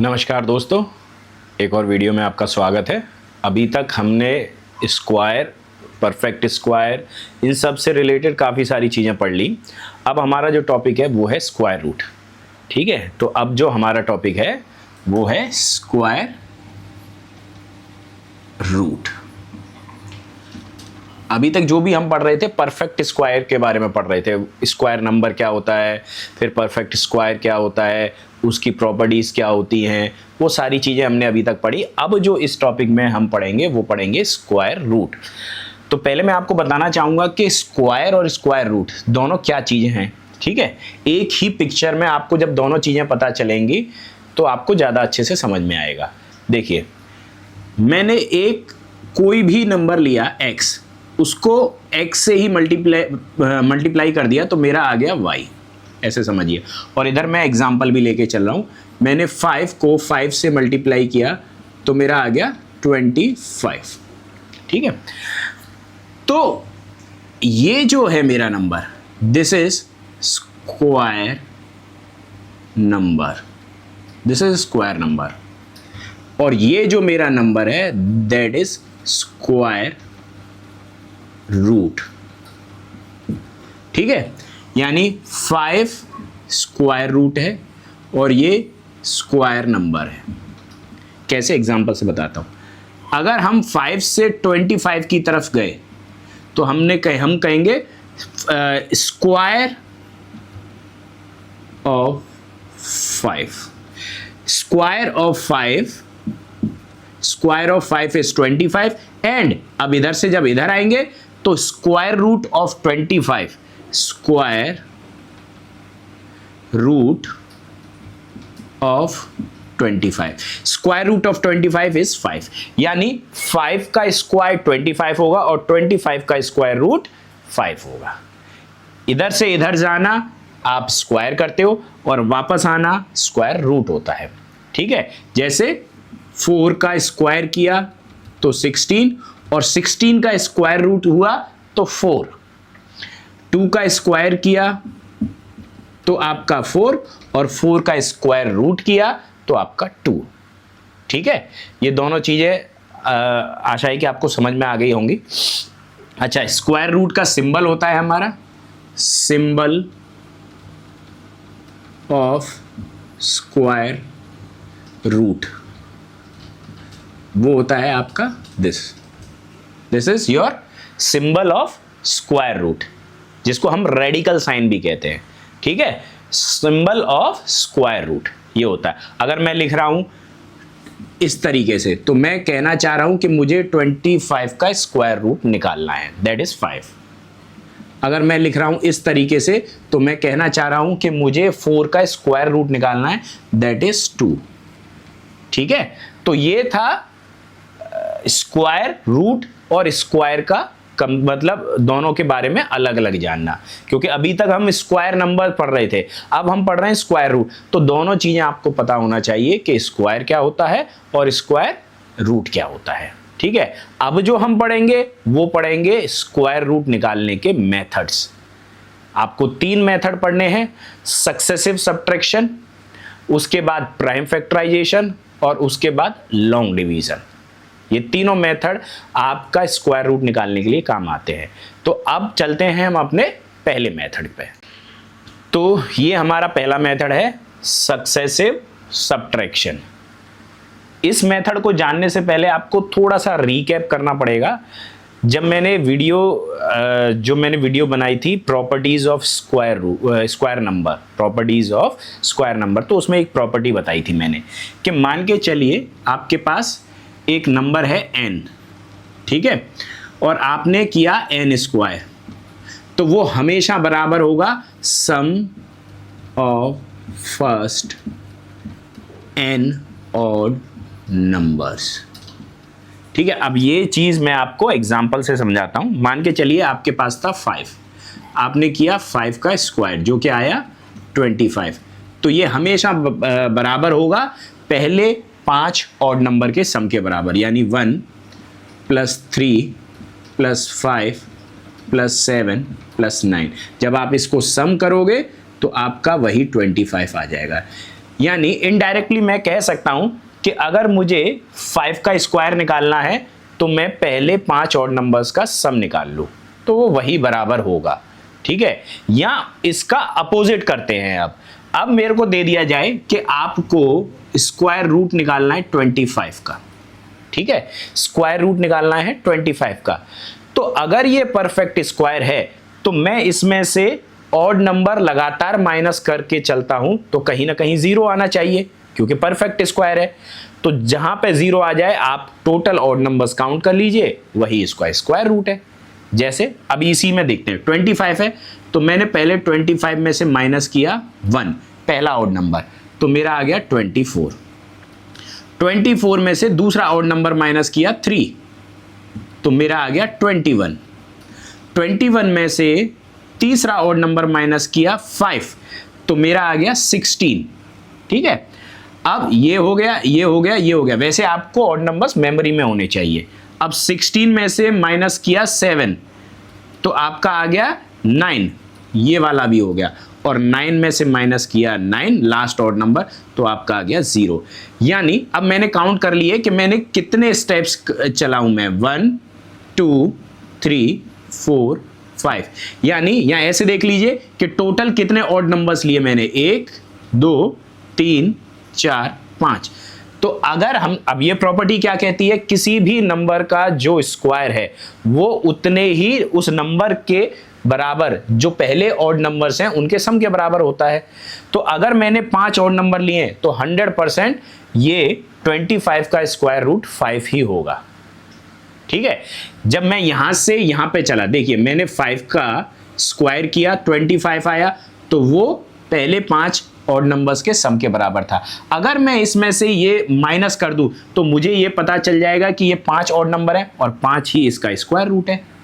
नमस्कार दोस्तों, एक और वीडियो में आपका स्वागत है। अभी तक हमने स्क्वायर, परफेक्ट स्क्वायर, इन सब से रिलेटेड काफ़ी सारी चीज़ें पढ़ ली। अब हमारा जो टॉपिक है वो है स्क्वायर रूट। ठीक है, तो अब जो हमारा टॉपिक है वो है स्क्वायर रूट। अभी तक जो भी हम पढ़ रहे थे परफेक्ट स्क्वायर के बारे में पढ़ रहे थे, स्क्वायर नंबर क्या होता है, फिर परफेक्ट स्क्वायर क्या होता है, उसकी प्रॉपर्टीज़ क्या होती हैं, वो सारी चीज़ें हमने अभी तक पढ़ी। अब जो इस टॉपिक में हम पढ़ेंगे वो पढ़ेंगे स्क्वायर रूट। तो पहले मैं आपको बताना चाहूँगा कि स्क्वायर और स्क्वायर रूट दोनों क्या चीज़ें हैं। ठीक है, एक ही पिक्चर में आपको जब दोनों चीज़ें पता चलेंगी तो आपको ज़्यादा अच्छे से समझ में आएगा। देखिए, मैंने एक कोई भी नंबर लिया x, उसको x से ही मल्टीप्लाई कर दिया तो मेरा आ गया y, ऐसे समझिए। और इधर मैं एग्जांपल भी लेके चल रहा हूँ, मैंने 5 को 5 से मल्टीप्लाई किया तो मेरा आ गया 25। ठीक है, तो ये जो है मेरा number, this is square number, this is square number. और ये जो मेरा नंबर है दैट इज स्क्वायर रूट। ठीक है, यानी 5 स्क्वायर रूट है और ये स्क्वायर नंबर है। कैसे, एग्जांपल से बताता हूं। अगर हम 5 से 25 की तरफ गए तो हम कहेंगे square of 5। Square of 5 is 25 and अब इधर से जब इधर आएंगे तो square root of 25, square root of 25, square root of 25 is 5, यानी 5 का स्क्वायर 25 होगा और 25 का स्क्वायर रूट 5 होगा। इधर से इधर जाना आप स्क्वायर करते हो और वापस आना स्क्वायर रूट होता है। ठीक है, जैसे 4 का स्क्वायर किया तो 16 और 16 का स्क्वायर रूट हुआ तो 4, 2 का स्क्वायर किया तो आपका 4 और 4 का स्क्वायर रूट किया तो आपका 2। ठीक है, ये दोनों चीजें आशा है कि आपको समझ में आ गई होंगी। अच्छा, स्क्वायर रूट का सिंबल होता है हमारा सिंबल ऑफ स्क्वायर रूट, वो होता है आपका this is your symbol of square root, जिसको हम रेडिकल साइन भी कहते हैं। ठीक है, सिंबल ऑफ स्क्वायर रूट ये होता है। अगर मैं लिख रहा हूं इस तरीके से तो मैं कहना चाह रहा हूं कि मुझे 25 का स्क्वायर रूट निकालना है, दैट इज 5। अगर मैं लिख रहा हूं इस तरीके से तो मैं कहना चाह रहा हूं कि मुझे 4 का स्क्वायर रूट निकालना है, दैट इज 2। ठीक है, तो ये था स्क्वायर रूट और स्क्वायर का मतलब दोनों के बारे में अलग अलग जानना, क्योंकि अभी तक हम स्क्वायर नंबर पढ़ रहे थे, अब हम पढ़ रहे हैं स्क्वायर रूट। तो दोनों चीजें आपको पता होना चाहिए कि स्क्वायर क्या होता है और स्क्वायर रूट क्या होता है। ठीक है, अब जो हम पढ़ेंगे वो पढ़ेंगे स्क्वायर रूट निकालने के मेथड्स। आपको 3 मेथड पढ़ने हैं, सक्सेसिव सब्ट्रैक्शन, उसके बाद प्राइम फैक्टराइजेशन और उसके बाद लॉन्ग डिवीजन। ये तीनों मेथड आपका स्क्वायर रूट निकालने के लिए काम आते हैं। तो अब चलते हैं हम अपने पहले मेथड पे। तो ये हमारा पहला मेथड है सक्सेसिव सब्ट्रैक्शन। इस मेथड को जानने से पहले आपको थोड़ा सा रिकैप करना पड़ेगा। जब मैंने वीडियो बनाई थी properties of square number, properties of square number, तो उसमें एक प्रॉपर्टी बताई थी मैंने कि मान के चलिए आपके पास एक नंबर है n, ठीक है, और आपने किया n स्क्वायर, तो वो हमेशा बराबर होगा sum of first n odd numbers. ठीक है, अब ये चीज मैं आपको एग्जांपल से समझाता हूं। मान के चलिए आपके पास था 5, आपने किया 5 का स्क्वायर जो कि आया 25, तो ये हमेशा बराबर होगा पहले 5 ऑड नंबर के सम के बराबर, यानी 1 + 3 + 5 + 7 + 9। जब आप इसको सम करोगे तो आपका वही 25 आ जाएगा। यानी इनडायरेक्टली मैं कह सकता हूं कि अगर मुझे 5 का स्क्वायर निकालना है तो मैं पहले 5 ऑड नंबर्स का सम निकाल लूं, तो वो वही बराबर होगा। ठीक है, या इसका अपोजिट करते हैं। अब मेरे को दे दिया जाए कि आपको स्क्वायर रूट निकालना है 25 का। ठीक है, स्क्वायर रूट निकालना है 25 का। तो अगर ये परफेक्ट स्क्वायर है तो मैं इसमें से ऑड नंबर लगातार माइनस करके चलता हूं तो कहीं ना कहीं जीरो आना चाहिए, क्योंकि परफेक्ट स्क्वायर है। तो जहां पे जीरो आ जाए आप टोटल ऑड नंबर्स काउंट कर लीजिए, वही इसका स्क्वायर रूट है। जैसे अब इसी में देखते हैं, 25 है तो मैंने पहले 25 में से माइनस किया 1, पहला ऑड नंबर, तो मेरा आ गया 24। 24 में से दूसरा ऑड नंबर माइनस किया 3, तो मेरा आ गया 21। 21 में से तीसरा ऑड नंबर माइनस किया 5, तो मेरा आ गया 16। ठीक है, अब ये हो गया, ये हो गया, ये हो गया। वैसे आपको ऑड नंबर्स मेमोरी में होने चाहिए। अब 16 में से माइनस किया 7, तो आपका आ गया 9, ये वाला भी हो गया। और 9 में से माइनस किया 9, लास्ट ऑड नंबर, तो आपका आ गया 0। यानी अब मैंने काउंट कर लिए कि मैंने कितने स्टेप्स चलाऊं मैं, 1 2 3 4 5। यानी यहां ऐसे देख लीजिए कि टोटल कितने ऑड नंबर्स लिए मैंने, 1 2 3 4 5। तो अगर हम, अब ये प्रॉपर्टी क्या कहती है, किसी भी नंबर का जो स्क्वायर है वो उतने ही उस नंबर के बराबर, जो पहले ऑड नंबर्स हैं उनके सम के बराबर होता है। तो अगर मैंने 5 ऑड नंबर लिए तो 100% ये 25 का स्क्वायर रूट 5 ही होगा। ठीक है, जब मैं यहां से यहां पे चला, देखिए मैंने 5 का स्क्वायर किया, 25 आया, तो वो पहले 5 ऑड नंबर्स के सम के बराबर था। अगर मैं इसमें से ये माइनस कर दूं तो मुझे ये पता चल जाएगा कि ये 5 ऑड नंबर है और 5 ही इसका स्क्वायर रूट है।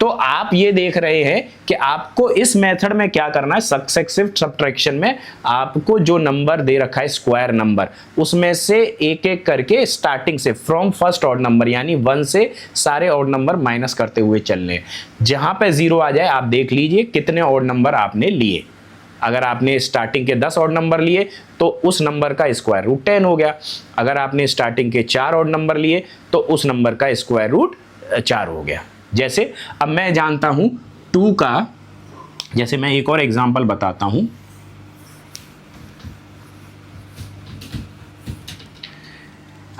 तो आप ये देख रहे हैं कि आपको इस मेथड में क्या करना है, सक्सेसिव सब्ट्रैक्शन में आपको जो नंबर दे रखा है स्क्वायर नंबर, उसमें से एक एक करके स्टार्टिंग से फ्रॉम फर्स्ट ऑड नंबर यानी 1 से सारे ऑड नंबर माइनस करते हुए चलने। जहां पे 0 आ जाए आप देख लीजिए कितने ऑड नंबर आपने लिए। अगर आपने स्टार्टिंग के 10 ऑड नंबर लिए तो उस नंबर का स्क्वायर रूट 10 हो गया। अगर आपने स्टार्टिंग के 4 ऑड नंबर लिए तो उस नंबर का स्क्वायर रूट 4 हो गया। जैसे अब मैं जानता हूं 2 का, जैसे मैं एक और एग्जांपल बताता हूं।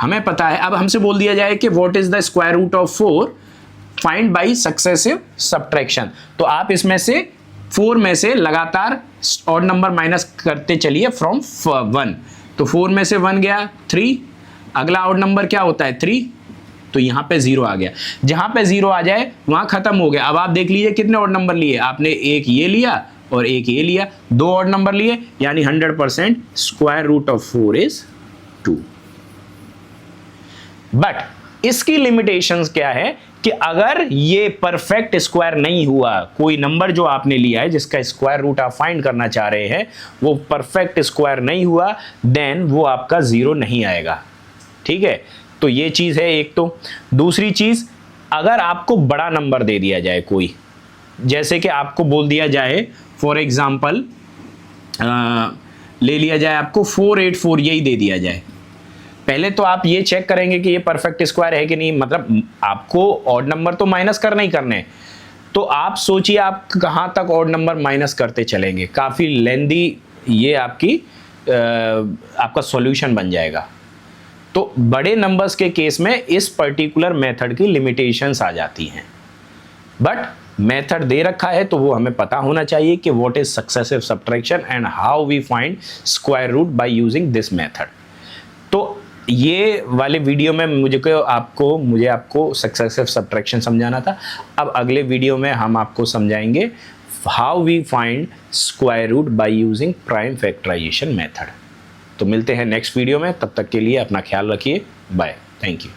हमें पता है, अब हमसे बोल दिया जाए कि what is the square root of 4 find by successive subtraction. तो आप इसमें से 4 में से लगातार ऑड नंबर माइनस करते चलिए फ्रॉम 1। तो 4 में से 1 गया 3, अगला ऑड नंबर क्या होता है 3, तो यहां पे 0 आ गया। जहां पे 0 आ जाए वहां खत्म हो गया। अब आप देख लीजिए कितने ऑड नंबर लिए आपने, एक ये लिया और एक ये लिया, 2 ऑड नंबर लिए, यानी 100% square root of 4 is 2। But इसकी लिमिटेशंस क्या है कि अगर ये परफेक्ट स्क्वायर नहीं हुआ, कोई नंबर जो आपने लिया है जिसका स्क्वायर रूट आप फाइंड करना चाह रहे हैं वो परफेक्ट स्क्वायर नहीं हुआ, देन वो आपका 0 नहीं आएगा। ठीक है, तो ये चीज है एक। तो दूसरी चीज, अगर आपको बड़ा नंबर दे दिया जाए कोई, जैसे कि आपको बोल दिया जाए फॉर एग्जांपल ले लिया जाए आपको 484, यही दे दिया जाए, पहले तो आप ये चेक करेंगे कि ये परफेक्ट स्क्वायर है कि नहीं। मतलब आपको ऑड नंबर तो माइनस करना ही करने, तो आप सोचिए आप कहां तक ऑड नंबर माइनस करते चलेंगे, काफी लेंदी ये आपका सॉल्यूशन बन जाएगा। तो बड़े नंबर्स के केस में इस पर्टिकुलर मेथड की लिमिटेशंस आ जाती हैं। बट मेथड दे रखा है तो वो हमें पता होना चाहिए कि what is successive subtraction and how we find square root by using this method. तो ये वाले वीडियो में मुझे आपको सक्सेसिव सब्ट्रैक्शन समझाना था। अब अगले वीडियो में हम आपको समझाएंगे how we find square root by using prime factorisation method. तो मिलते हैं नेक्स्ट वीडियो में, तब तक के लिए अपना ख्याल रखिए, बाय, थैंक यू।